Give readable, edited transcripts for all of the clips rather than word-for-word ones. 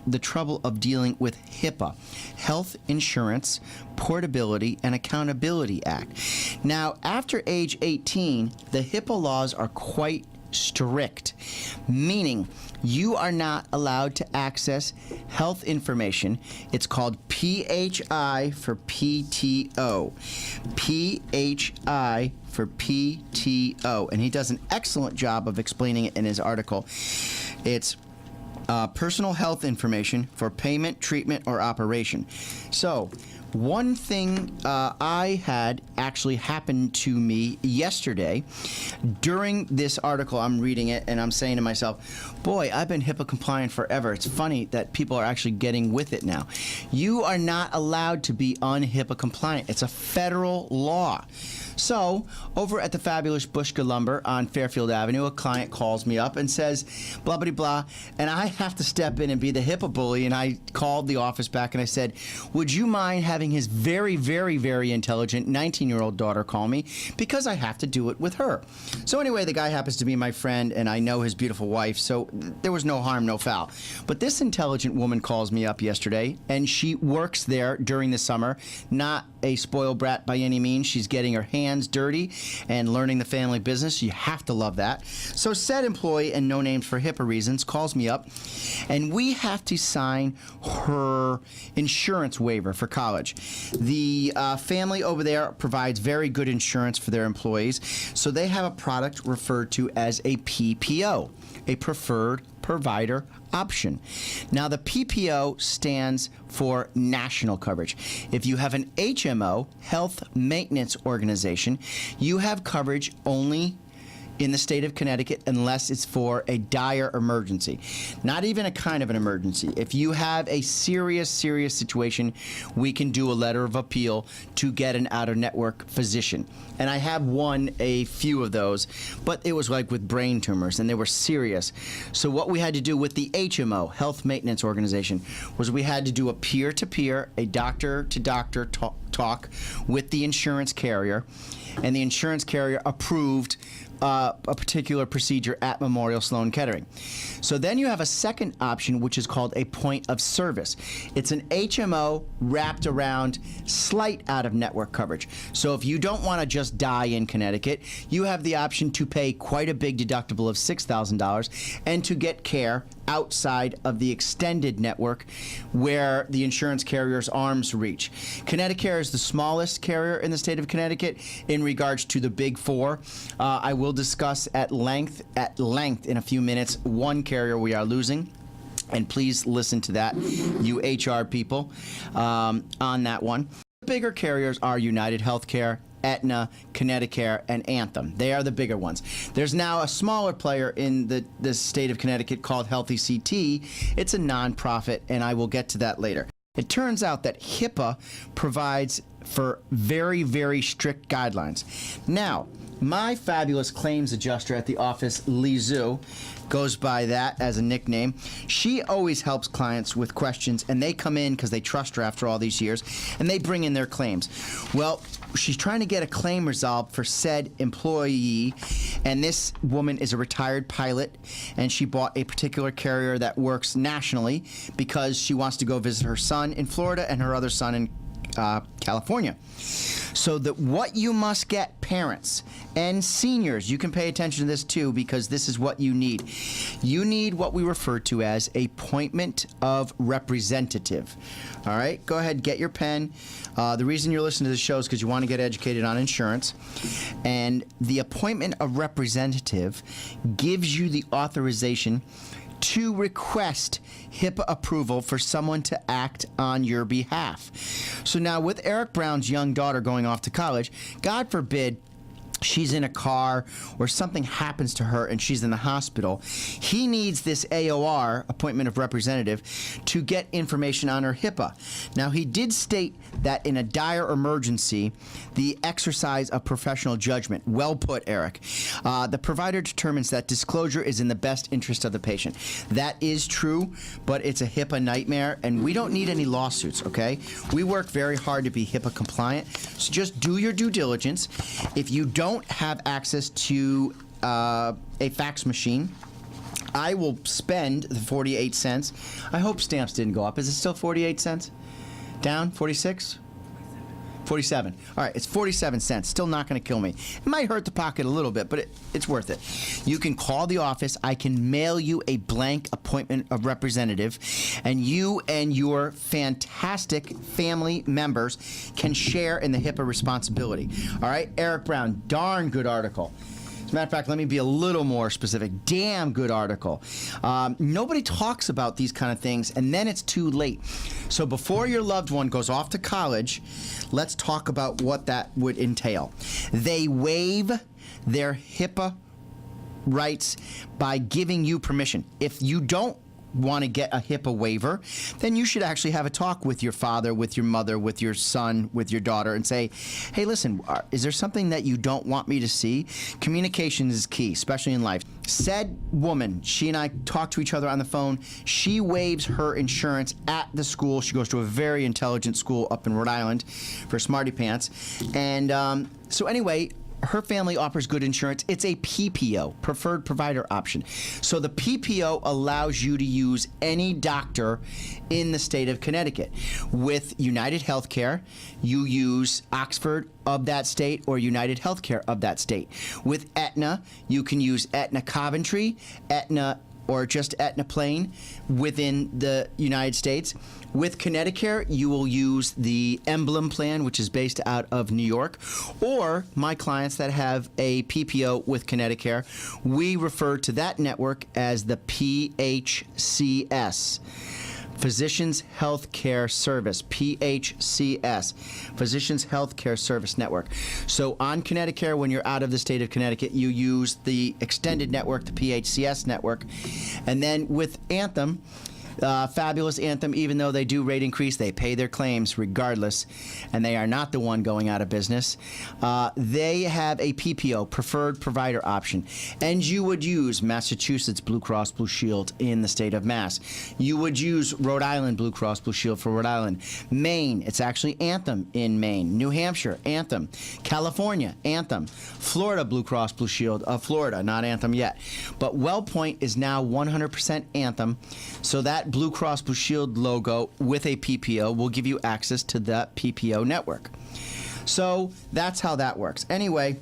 the trouble of dealing with HIPAA, Health Insurance Portability and Accountability Act. Now, after age 18, the HIPAA laws are quite strict, meaning you are not allowed to access health information. It's called PHI for PTO. PHI for PTO. And he does an excellent job of explaining it in his article. It's personal health information for payment, treatment, or operation. So, one thing I had actually happened to me yesterday during this article. I'm reading it and I'm saying to myself, boy, I've been HIPAA compliant forever. It's funny that people are actually getting with it now. You are not allowed to be un-HIPAA compliant. It's a federal law. So, over at the fabulous Bushka Lumber on Fairfield Avenue, a client calls me up and says, blah, blah, blah, and I have to step in and be the HIPAA bully, and I called the office back and I said, would you mind having his very, very, very intelligent 19-year-old daughter call me, because I have to do it with her. So anyway, the guy happens to be my friend, and I know his beautiful wife, so there was no harm, no foul. But this intelligent woman calls me up yesterday, and she works there during the summer, not a spoiled brat by any means. She's getting her hands dirty and learning the family business. You have to love that. So said employee, and no names for HIPAA reasons, calls me up, and we have to sign her insurance waiver for college. The family over there provides very good insurance for their employees, so they have a product referred to as a PPO, a preferred provider option. Now, the PPO stands for national coverage. If you have an HMO, Health Maintenance Organization, you have coverage only in the state of Connecticut unless it's for a dire emergency. Not even a kind of an emergency. If you have a serious, serious situation, we can do a letter of appeal to get an out-of-network physician. And I have won a few of those, but it was like with brain tumors, and they were serious. So what we had to do with the HMO, Health Maintenance Organization, was we had to do a peer-to-peer, a doctor-to-doctor talk with the insurance carrier, and the insurance carrier approved a particular procedure at Memorial Sloan Kettering. So then you have a second option, which is called a point of service. It's an HMO wrapped around slight out-of-network coverage. So if you don't want to just die in Connecticut, you have the option to pay quite a big deductible of $6,000 and to get care outside of the extended network where the insurance carrier's arms reach. Connecticut is the smallest carrier in the state of Connecticut in regards to the big four. I will discuss at length in a few minutes one carrier we are losing. And please listen to that, you HR people, on that one. The bigger carriers are United Healthcare, Aetna, Connecticut, and Anthem. They are the bigger ones. There's now a smaller player in the state of Connecticut called Healthy CT. It's a nonprofit, and I will get to that later. It turns out that HIPAA provides for very, very strict guidelines. Now, my fabulous claims adjuster at the office, Lizu, goes by that as a nickname. She always helps clients with questions, and they come in because they trust her after all these years, and they bring in their claims. Well, she's trying to get a claim resolved for said employee, and this woman is a retired pilot, and she bought a particular carrier that works nationally because she wants to go visit her son in Florida and her other son in California. So that what you must get, parents and seniors, you can pay attention to this too, because this is what you need. You need what we refer to as a appointment of representative. All right, go ahead, get your pen. The reason you're listening to this show is because you want to get educated on insurance. And the appointment of representative gives you the authorization to request HIPAA approval for someone to act on your behalf. So now with Eric Brown's young daughter going off to college, God forbid she's in a car or something happens to her and she's in the hospital, he needs this AOR, appointment of representative, to get information on her HIPAA. Now, he did state that in a dire emergency, the exercise of professional judgment, well put, Eric, the provider determines that disclosure is in the best interest of the patient. That is true, but it's a HIPAA nightmare, and we don't need any lawsuits, okay? We work very hard to be HIPAA compliant, so just do your due diligence. If you don't have access to a fax machine, I will spend the 48 cents. I hope stamps didn't go up. Is it still 48 cents? Down? 46? 47. All right, it's 47 cents. Still not going to kill me. It might hurt the pocket a little bit, but it's worth it. You can call the office. I can mail you a blank appointment of representative, and you and your fantastic family members can share in the HIPAA responsibility. All right, Eric Brown, darn good article. As a matter of fact, let me be a little more specific. Damn good article. Nobody talks about these kind of things, and then it's too late. So before your loved one goes off to college, let's talk about what that would entail. They waive their HIPAA rights by giving you permission. If you don't want to get a HIPAA waiver, then you should actually have a talk with your father, with your mother, with your son, with your daughter, and say, hey, listen, is there something that you don't want me to see? Communication is key, especially in life. Said woman, she and I talk to each other on the phone. She waives her insurance at the school. She goes to a very intelligent school up in Rhode Island for smarty pants. And so anyway, her family offers good insurance. It's a PPO, preferred provider option. So the PPO allows you to use any doctor in the state of Connecticut. With United Healthcare, you use Oxford of that state or United Healthcare of that state. With Aetna, you can use Aetna Coventry, Aetna or just Aetna Plain within the United States. With Connecticut, you will use the Emblem plan, which is based out of New York, or my clients that have a PPO with Connecticut, we refer to that network as the PHCS. Physicians Healthcare Service, PHCS, Physicians Healthcare Service Network. So on Connecticut, when you're out of the state of Connecticut, you use the extended network, the PHCS network. And then with Anthem, fabulous Anthem, even though they do rate increase, they pay their claims regardless, and they are not the one going out of business. They have a PPO, preferred provider option, and you would use Massachusetts Blue Cross Blue Shield in the state of Mass. You would use Rhode Island Blue Cross Blue Shield for Rhode Island. Maine, it's actually Anthem in Maine. New Hampshire, Anthem. California, Anthem. Florida Blue Cross Blue Shield of Florida, not Anthem yet. But WellPoint is now 100% Anthem, so that Blue Cross Blue Shield logo with a PPO will give you access to that PPO network. So that's how that works. Anyway,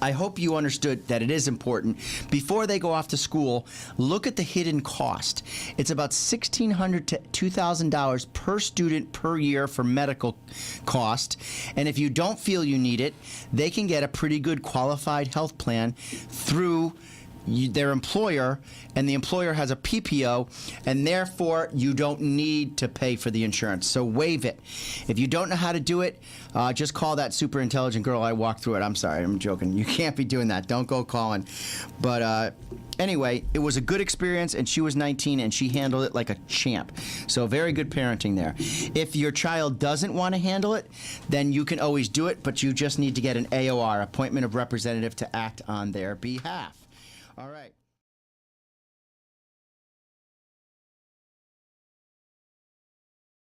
I hope you understood that it is important. Before they go off to school, look at the hidden cost. It's about $1,600 to $2,000 per student per year for medical cost. And if you don't feel you need it, they can get a pretty good qualified health plan through their employer, and the employer has a PPO, and therefore you don't need to pay for the insurance. So waive it. If you don't know how to do it, just call that super intelligent girl I walked through it. I'm sorry, I'm joking. You can't be doing that. Don't go calling. But anyway, it was a good experience, and she was 19, and she handled it like a champ. So very good parenting there. If your child doesn't want to handle it, then you can always do it, but you just need to get an AOR, appointment of representative, to act on their behalf. All right.